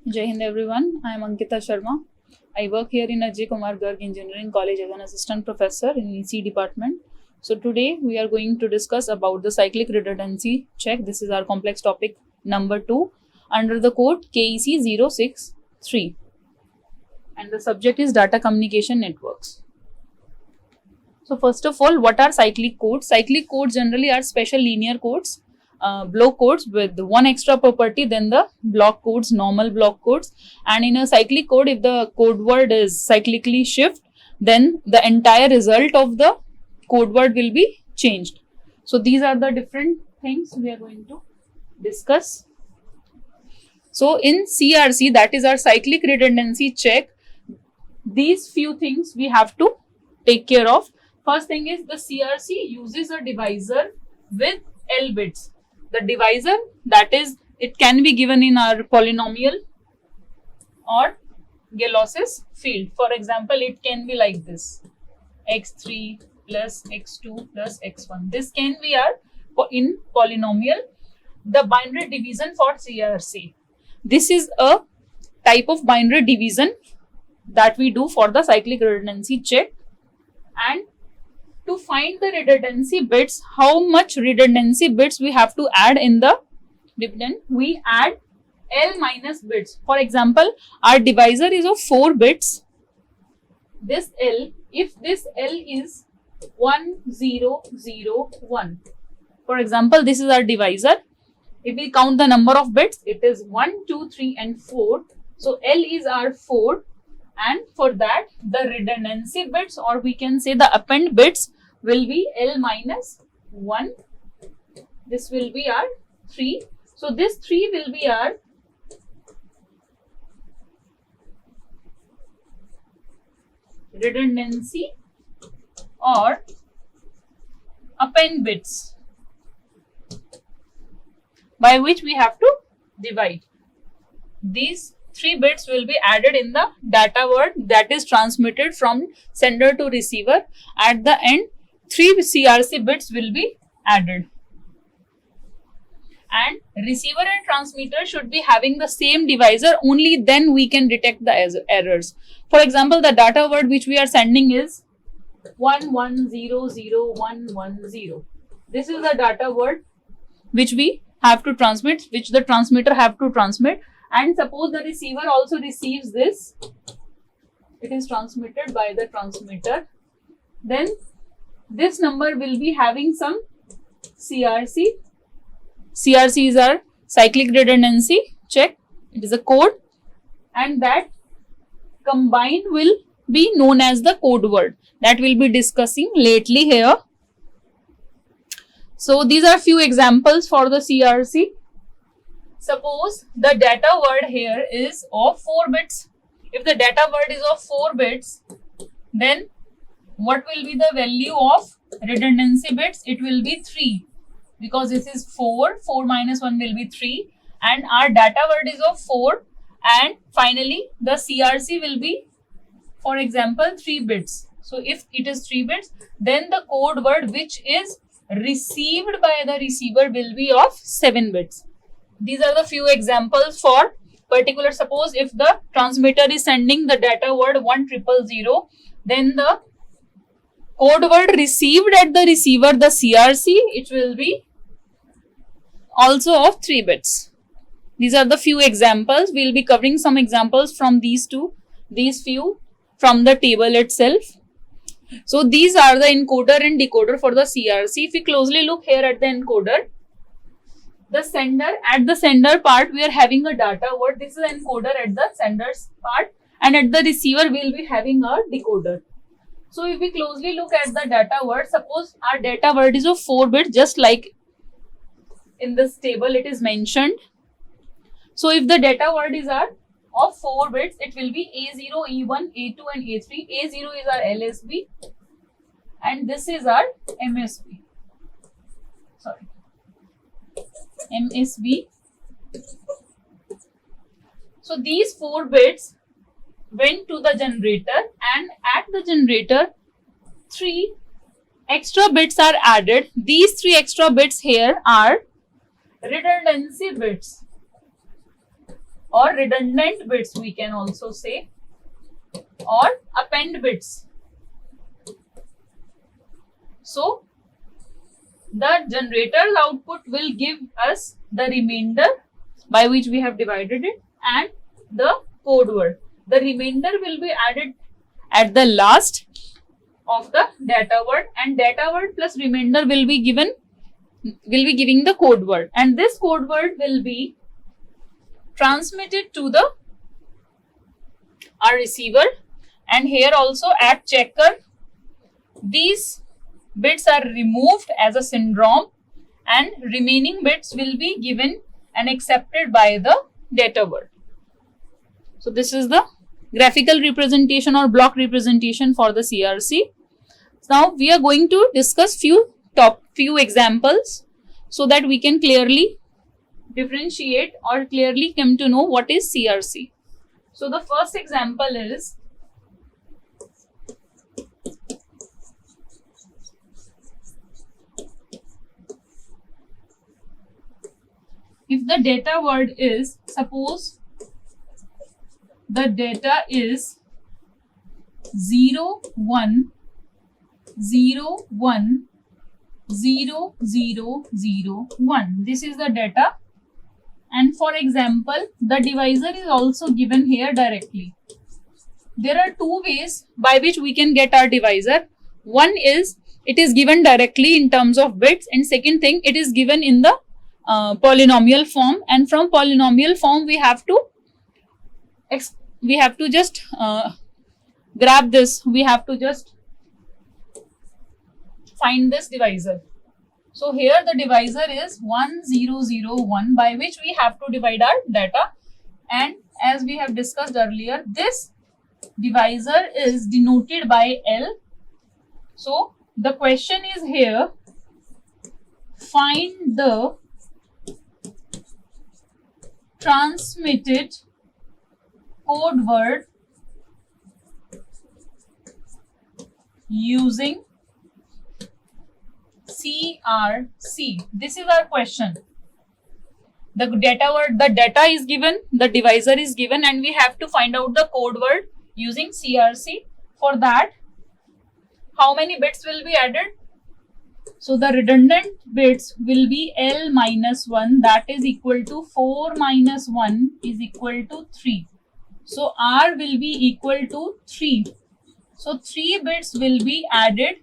Jai Hind everyone. I am Ankita Sharma. I work here in Ajay Kumar Garg Engineering College as an assistant professor in EC department. So today we are going to discuss about the cyclic redundancy check. This is our complex topic number 2 under the code KEC 063. And the subject is data communication networks. So first of all, what are cyclic codes? Cyclic codes generally are special linear codes, block codes with one extra property than the block codes, normal block codes. And in a cyclic code, if the code word is cyclically shift, then the entire result of the code word will be changed. So these are the different things we are going to discuss. So in CRC, that is our cyclic redundancy check, these few things we have to take care of. First thing is the CRC uses a divisor with L bits. The divisor, that is, it can be given in our polynomial or Galois's field. For example, it can be like this: x3 plus x2 plus x1. This can be our in polynomial. The binary division for CRC. This is a type of binary division that we do for the cyclic redundancy check. And to find the redundancy bits, how much redundancy bits we have to add in the dividend, we add L minus bits. For example, our divisor is of 4 bits. This L, if this L is 1, 0, 0, 1. For example, this is our divisor. If we count the number of bits, it is 1, 2, 3 and 4. So L is our 4. And for that, the redundancy bits, or we can say the append bits, will be L minus 1. This will be our 3. So this 3 will be our redundancy or append bits, by which we have to divide. These 3 bits will be added in the data word that is transmitted from sender to receiver. At the end, 3 CRC bits will be added. And receiver and transmitter should be having the same divisor, only then we can detect the errors. For example, the data word which we are sending is 11001110. This is the data word which we have to transmit, which the transmitter have to transmit. And suppose the receiver also receives this, it is transmitted by the transmitter, then this number will be having some CRC. CRC is our cyclic redundancy check. It is a code, and that combined will be known as the code word that we'll be discussing lately here. So these are few examples for the CRC. Suppose the data word here is of 4 bits. If the data word is of 4 bits, then what will be the value of redundancy bits? It will be 3, because this is 4. 4 minus 1 will be 3. And our data word is of 4. And finally, the CRC will be, for example, 3 bits. So if it is 3 bits, then the code word which is received by the receiver will be of 7 bits. These are the few examples for particular. Suppose if the transmitter is sending the data word 1000, then the code word received at the receiver, the CRC, it will be also of 3 bits. These are the few examples. We will be covering some examples from these few from the table itself. So these are the encoder and decoder for the CRC. If we closely look here at the encoder, the sender, at the sender part, we are having a data word. This is an encoder at the sender's part, and at the receiver, we will be having a decoder. So if we closely look at the data word, suppose our data word is of 4 bits, just like in this table it is mentioned. So if the data word is of 4 bits, it will be A0, E1, A2 and A3. A0 is our LSB and this is our MSB. Sorry. MSB. So these 4 bits went to the generator, and at the generator 3 extra bits are added. These 3 extra bits here are redundancy bits. or redundant bits we can also say, or append bits. So the generator's output will give us the remainder by which we have divided it and the code word. The remainder will be added at the last of the data word, and data word plus remainder will be giving the code word, and this code word will be transmitted to our receiver. And here also at checker, these bits are removed as a syndrome and remaining bits will be given and accepted by the data word. So this is the graphical representation or block representation for the CRC. Now we are going to discuss few examples so that we can clearly differentiate or clearly come to know what is CRC. So the first example is if the data word is, suppose the data is 0 1 0 1 0 0 0 1. This is the data, and for example the divisor is also given here directly. There are two ways by which we can get our divisor. One is it is given directly in terms of bits, and second thing, it is given in the polynomial form, and from polynomial form we have to just grab this, we have to just find this divisor. So here the divisor is 1 0 0 1, by which we have to divide our data, and as we have discussed earlier, this divisor is denoted by L. So the question is here, find the transmitted code word using CRC. This is our question. The data is given, the divisor is given, and we have to find out the code word using CRC. For that, how many bits will be added? So the redundant bits will be L minus 1, that is equal to 4 minus 1 is equal to 3. So R will be equal to 3. So 3 bits will be added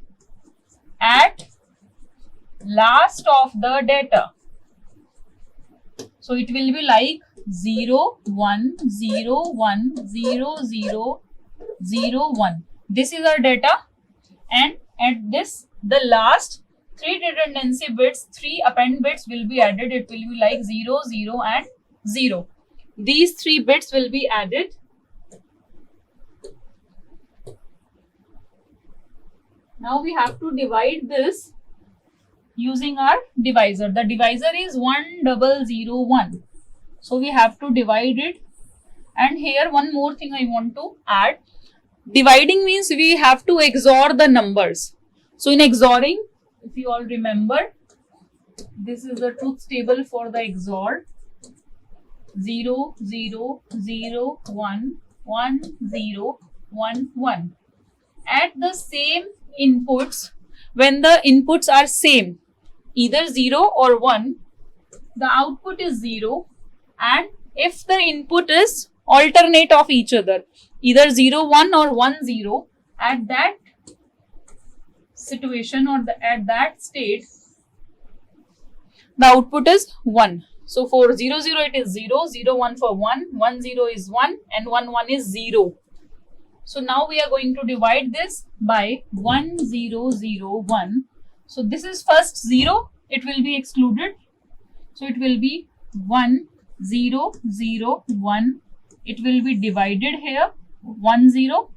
at last of the data. So it will be like 0 1 0 1 0 0 0 1. This is our data, and at this the last 3 redundancy bits, 3 append bits will be added. It will be like 0 0 and 0. These 3 bits will be added. Now we have to divide this using our divisor. The divisor is 1001. So we have to divide it. And here one more thing I want to add. Dividing means we have to XOR the numbers. So in XORing, if you all remember, this is the truth table for the XOR. 0 0 0 1 1 0 1 1. At the same inputs, when the inputs are same, either 0 or 1, the output is 0, and if the input is alternate of each other, either 0 1 or 1 0, at that situation or at that state, the output is 1. So for 0 0 it is 0, 0 1 for 1, 1 0 is 1, and 1 1 is 0. So now we are going to divide this by 1 0 0 1. So this is first 0, it will be excluded. So it will be 1 0 0 1. It will be divided here. 1 0,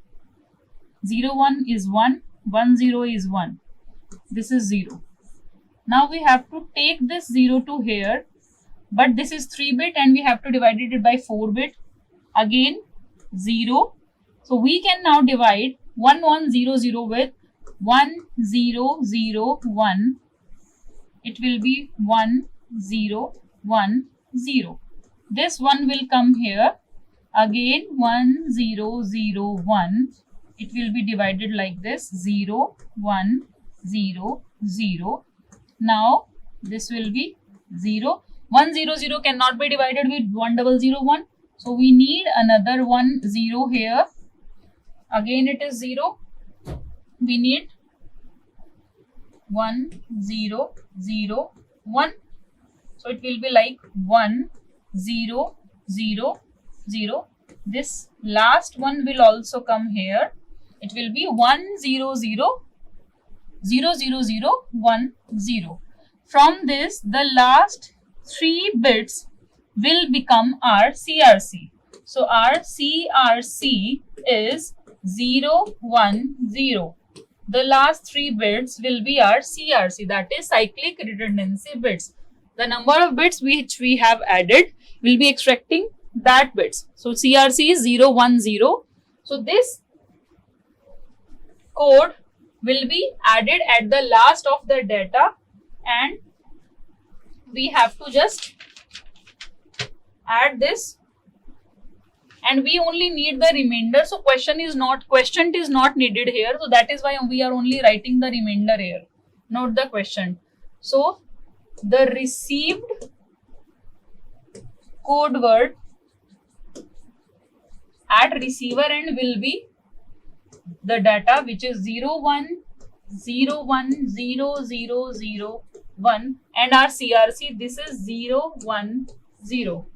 0 1 is 1, 1 0 is 1. This is 0. Now we have to take this 0 to here, but this is 3-bit and we have to divide it by 4-bit. Again 0. So we can now divide 1 1 0 0 with 1 0 0 1. It will be 1 0 1 0. This 1 will come here. Again 1, 0, 0, 1. It will be divided like this, 0, 1, 0, 0. Now this will be 0. 1, 0, 0 cannot be divided with 1, 0, 0, 1. So we need another 1, 0 here. Again it is 0. We need 1, 0, 0, 1. So it will be like 1, 0, 0, 0. This last one will also come here. It will be 1, 0, 0, 0, 0, 0, 1, 0. From this, the last 3 bits will become our CRC. So our CRC is 0, 1, 0. The last 3 bits will be our CRC, that is cyclic redundancy bits. The number of bits which we have added will be extracting that bits. So CRC is 0, 1, 0. So this code will be added at the last of the data, and we have to just add this, and we only need the remainder. So quotient is not needed here. So that is why we are only writing the remainder here, not the quotient. So the received code word at receiver end will be the data which is 0, 1, 0, 1, 0, 0, 0, 1, and our CRC, this is 0, 1, 0.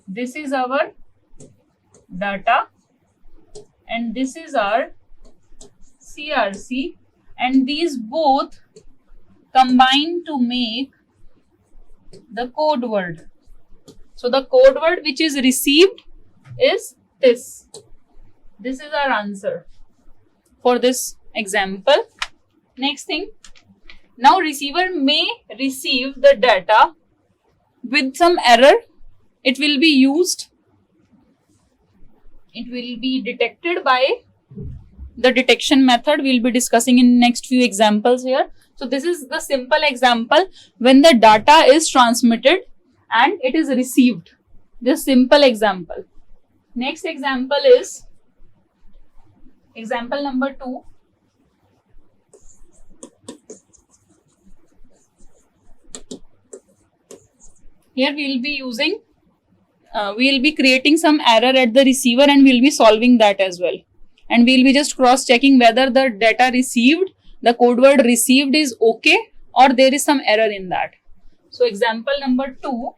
This is our data and this is our CRC, and these both combine to make the code word. So the code word which is received is this. This is our answer for this example. Next thing, now receiver may receive the data with some error. It will be used, it will be detected by the detection method we will be discussing in next few examples here. So this is the simple example when the data is transmitted and it is received. This simple example. Next example is example number 2. Here we will be using, we will be creating some error at the receiver and we will be solving that as well. And we will be just cross checking whether the data received, the code word received is okay or there is some error in that. So example number 2,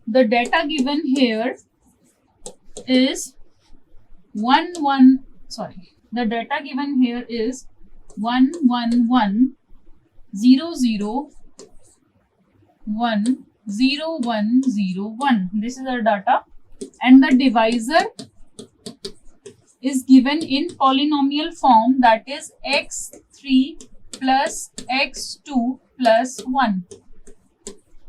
the data given here is the data given here is 1, 1, 1, 0, 0, 1, 0, 1, 0, 1. This is our data, and the divisor is given in polynomial form, that is x3 plus x2 plus 1.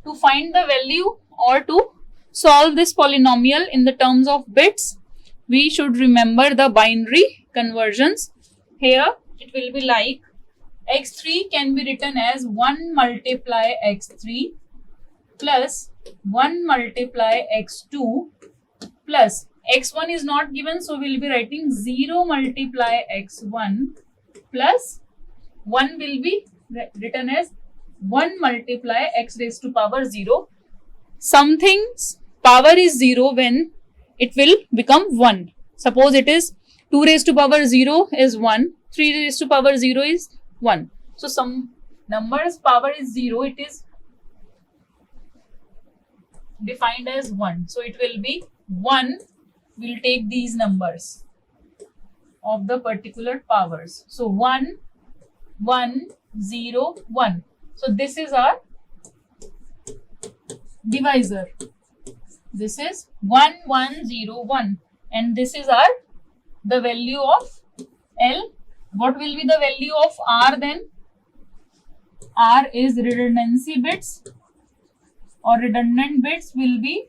To find the value or to solve this polynomial in the terms of bits, we should remember the binary conversions. Here it will be like x3 can be written as 1 multiply x3 plus 1 multiply x2 plus x1 is not given, so we will be writing 0 multiply x1 plus 1 will be written as 1 multiply x raised to power 0. Something's power is 0 when it will become 1. Suppose it is 2 raised to power 0 is 1, 3 raised to power 0 is 1. So some number's power is 0, it is defined as 1. So it will be 1, will take these numbers of the particular powers. So 1, 1, 0, 1. So this is our divisor. This is 1, 1, 0, 1. And this is our the value of L. What will be the value of R then? R is redundancy bits, or redundant bits will be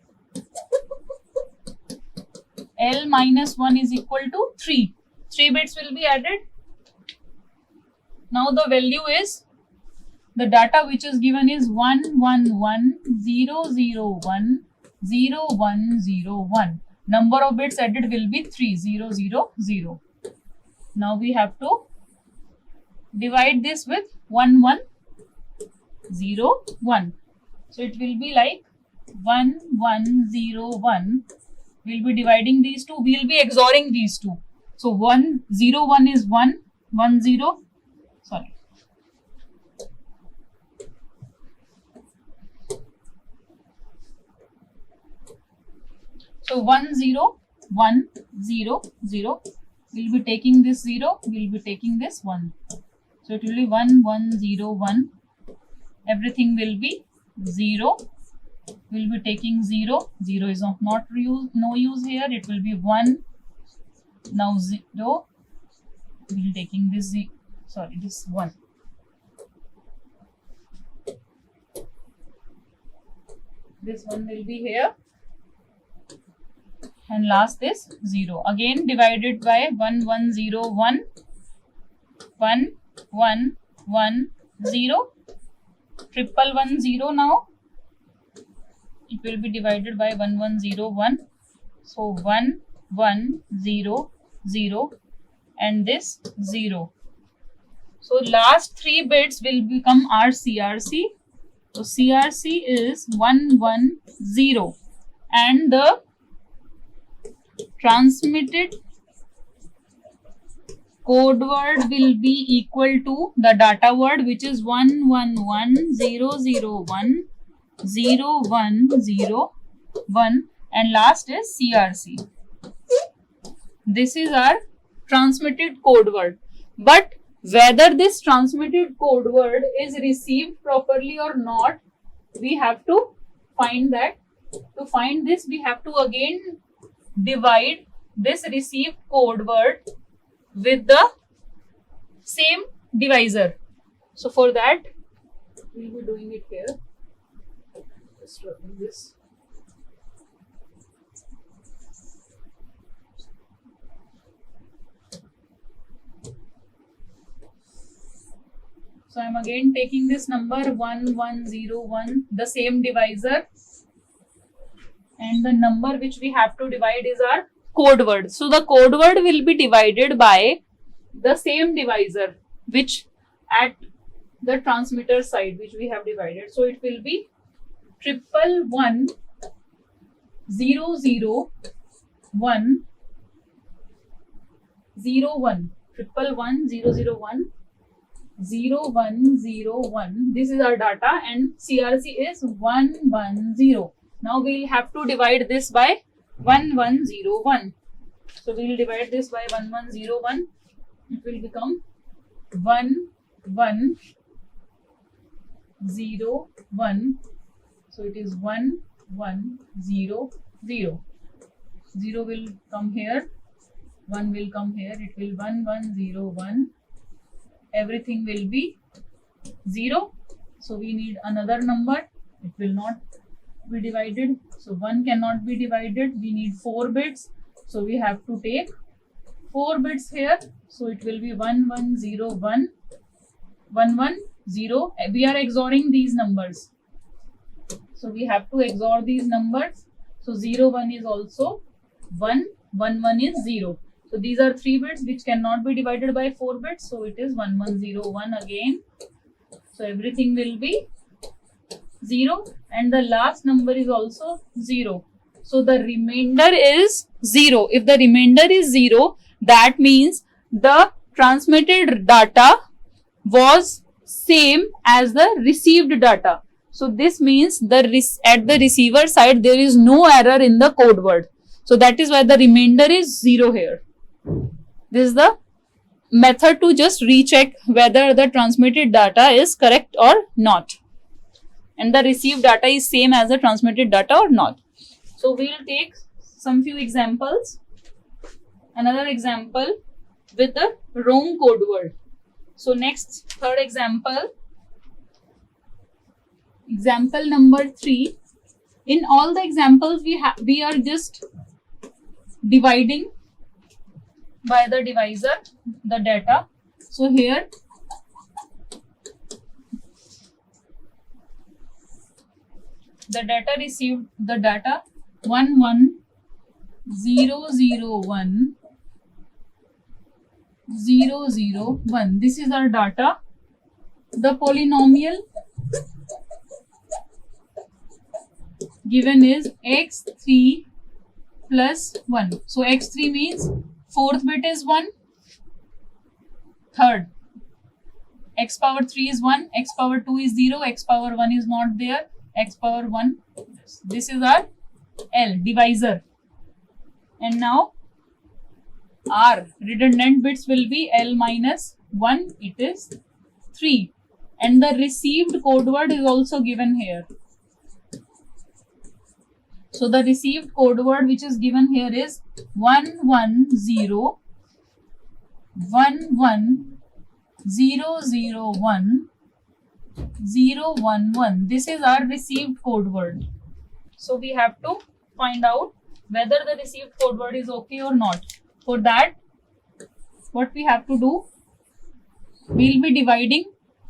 L minus 1 is equal to 3. 3 bits will be added. Now the value is the data which is given is 111,001,0101. Number of bits added will be 3000. Now we have to divide this with 1101. So it will be like 1101. We'll be dividing these two. We'll be XORing these two. So 101 is 1, 10. Sorry. So 10100. We'll be taking this 0. We'll be taking this 1. So it will be 1101. Everything will be 0. We'll be taking 0. 0 is no use here. It will be 1. Now 0. We'll be taking this this 1. This 1 will be here. And last is 0. Again divided by 1101. 1110. 1110 now. It will be divided by 1101. So 1100 and this 0. So last 3 bits will become our CRC. So CRC is 110 and the transmitted code word will be equal to the data word, which is 111,001,0101 and last is CRC. This is our transmitted code word. But whether this transmitted code word is received properly or not, we have to find that. To find this, we have to again divide this received code word with the same divisor. So for that, we will be doing it here. Just rubbing this. So I am again taking this number 1101, the same divisor, and the number which we have to divide is our code word. So the code word will be divided by the same divisor which at the transmitter side which we have divided. So it will be 111,001 01. 111,001 0101. This is our data and CRC is 110. Now we will have to divide this by 1101. So we will divide this by 1101. It will become 1101. So it is 1100. 0 will come here. 1 will come here. It will 1101. Everything will be 0. So we need another number. It will not be divided. So 1 cannot be divided. We need 4 bits. So we have to take 4 bits here. So it will be 1101. 110. We are XORing these numbers. So we have to XOR these numbers. So 01 is also 1. 11 is 0. So these are 3 bits which cannot be divided by 4 bits. So it is 1101 again. So everything will be 0 and the last number is also 0. So the remainder is 0. If the remainder is 0, that means the transmitted data was same as the received data. So this means at the receiver side there is no error in the code word. So that is why the remainder is 0 here. This is the method to just recheck whether the transmitted data is correct or not. And the received data is same as the transmitted data or not. So we will take some few examples. Another example with the wrong code word. So next, third example. Example number 3. In all the examples we are just dividing by the divisor the data. So here the data received, the data 11,001,001. This is our data. The polynomial given is x3 plus 1. So x3 means fourth bit is 1, third x power 3 is 1, x power 2 is 0, x power 1 is not there, x power 1. This is our L, divisor. And now our redundant bits will be L minus 1, it is 3. And the received code word is also given here. So the received code word which is given here is 110,001,011. This is our received code word. So we have to find out whether the received code word is okay or not. For that, what we have to do, we will be dividing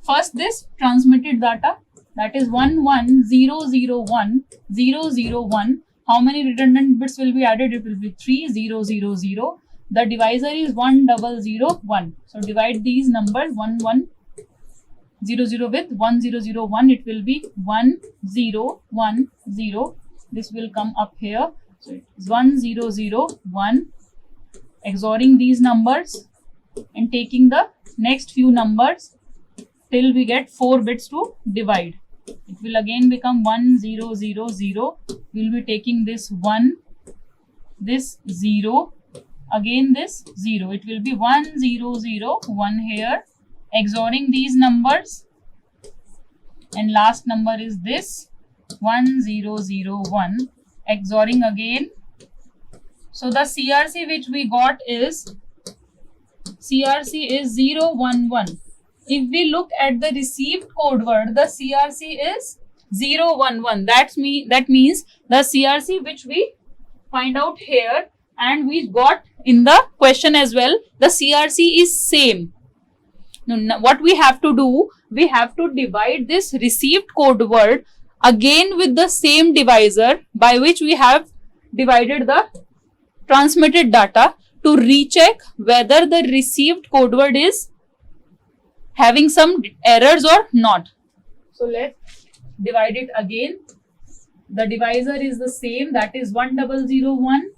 first this transmitted data, that is 11,001,001. How many redundant bits will be added? It will be 3000. The divisor is 1001. So divide these numbers 1100 with 1001. It will be 1010. This will come up here. So it is 1001. XORing these numbers and taking the next few numbers till we get 4 bits to divide. It will again become 1000. We will be taking this 1, this 0, again this 0. It will be 1001 here. XORing these numbers, and last number is this 1001. XORing again. So the CRC which we got is CRC is 011. If we look at the received code word, the CRC is 011. That means the CRC which we find out here and we got in the question as well, the CRC is same. Now, what we have to do, we have to divide this received code word again with the same divisor by which we have divided the transmitted data to recheck whether the received code word is having some errors or not. So let's divide it again. The divisor is the same, that is 1001.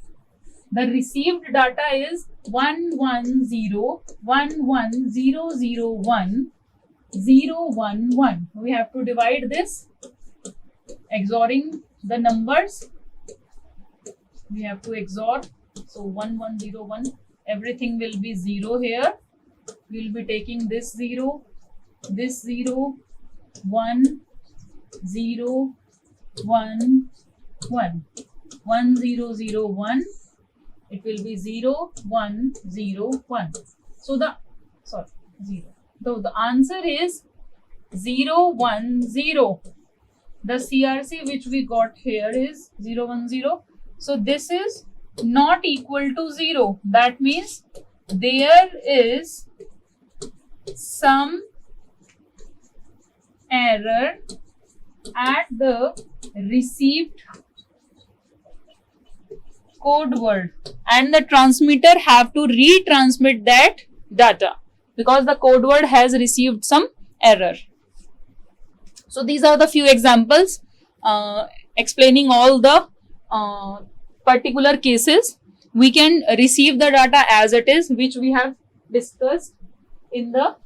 The received data is 110,001,011. We have to divide this, XORing the numbers. We have to XOR. So 1101, everything will be 0 here. We will be taking this 0, 1, 0, 1, 1, 1001. It will be 0, 1, 0, 1. So the answer is 010. The CRC which we got here is 010. So this is not equal to 0. That means there is some error at the received code word and the transmitter have to retransmit that data because the code word has received some error. So these are the few examples explaining all the particular cases. We can receive the data as it is, which we have discussed in the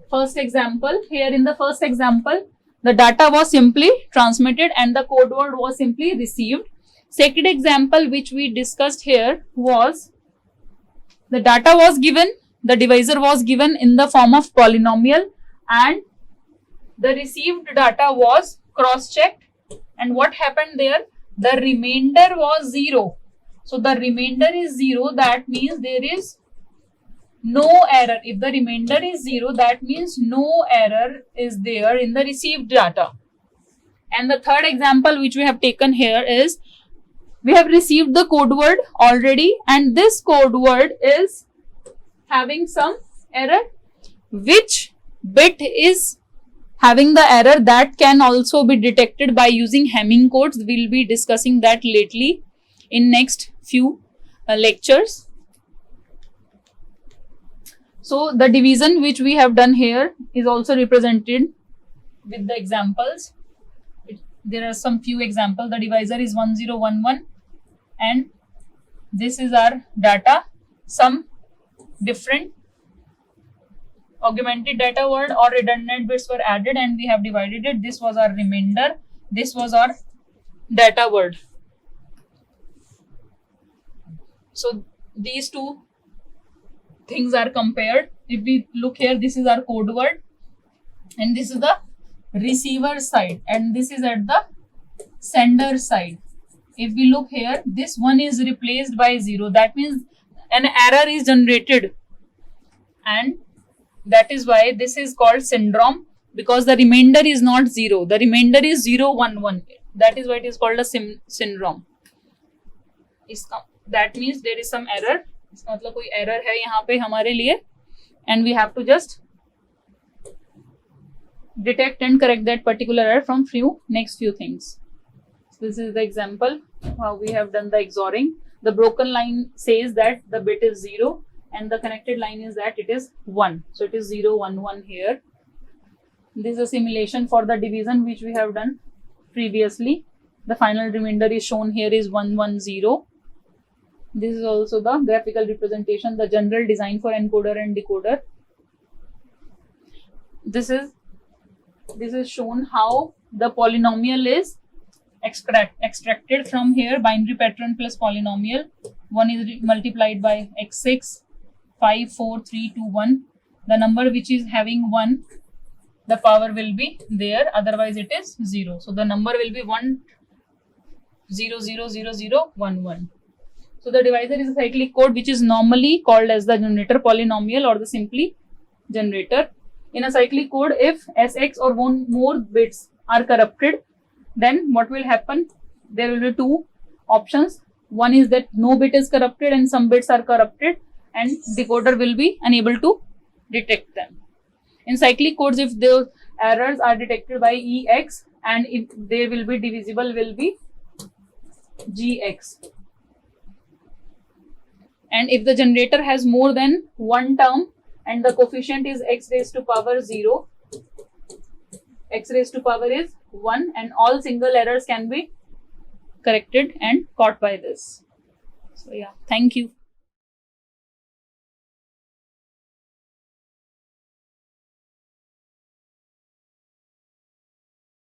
first example. Here in the first example, the data was simply transmitted and the code word was simply received. Second example which we discussed here was the data was given, the divisor was given in the form of polynomial and the received data was cross-checked, and what happened there? The remainder was 0. So the remainder is 0, that means there is no error. If the remainder is 0, that means no error is there in the received data. And the third example which we have taken here is we have received the code word already and this code word is having some error. Which bit is having the error that can also be detected by using Hamming codes. We'll be discussing that lately in next few lectures. So the division which we have done here is also represented with the examples. There are some few examples. The divisor is 1011 and this is our data. Some different augmented data word or redundant bits were added and we have divided it. This was our remainder. This was our data word. So these two things are compared. If we look here, this is our code word and this is the receiver side and this is at the sender side. If we look here, this one is replaced by 0. That means an error is generated and that is why this is called syndrome, because the remainder is not 0. The remainder is 0, 1, 1. That is why it is called a syndrome. That means there is some error. इसका मतलब कोई error है यहाँ पे हमारे लिए and we have to just detect and correct that particular error from next few things. So this is the example how we have done the XORing. The broken line says that the bit is 0 and the connected line is that it is 1. So it is 0, 1, 1 here. This is a simulation for the division which we have done previously. The final remainder is shown here is 1, 1, 0. This is also the graphical representation, the general design for encoder and decoder. This is shown how the polynomial is extracted from here. Binary pattern plus polynomial. 1 is multiplied by x6, 5, 4, 3, 2, 1. The number which is having 1, the power will be there, otherwise it is 0. So the number will be 1, 0, 0, 0, 0, 1, 1. So the divisor is a cyclic code which is normally called as the generator polynomial or the simply generator. In a cyclic code, if Sx or one more bits are corrupted, then what will happen? There will be two options. One is that no bit is corrupted and some bits are corrupted and decoder will be unable to detect them. In cyclic codes, if the errors are detected by Ex and if they will be divisible will be Gx. And if the generator has more than one term and the coefficient is x raised to power 0, x raised to power is 1 and all single errors can be corrected and caught by this. So yeah, thank you.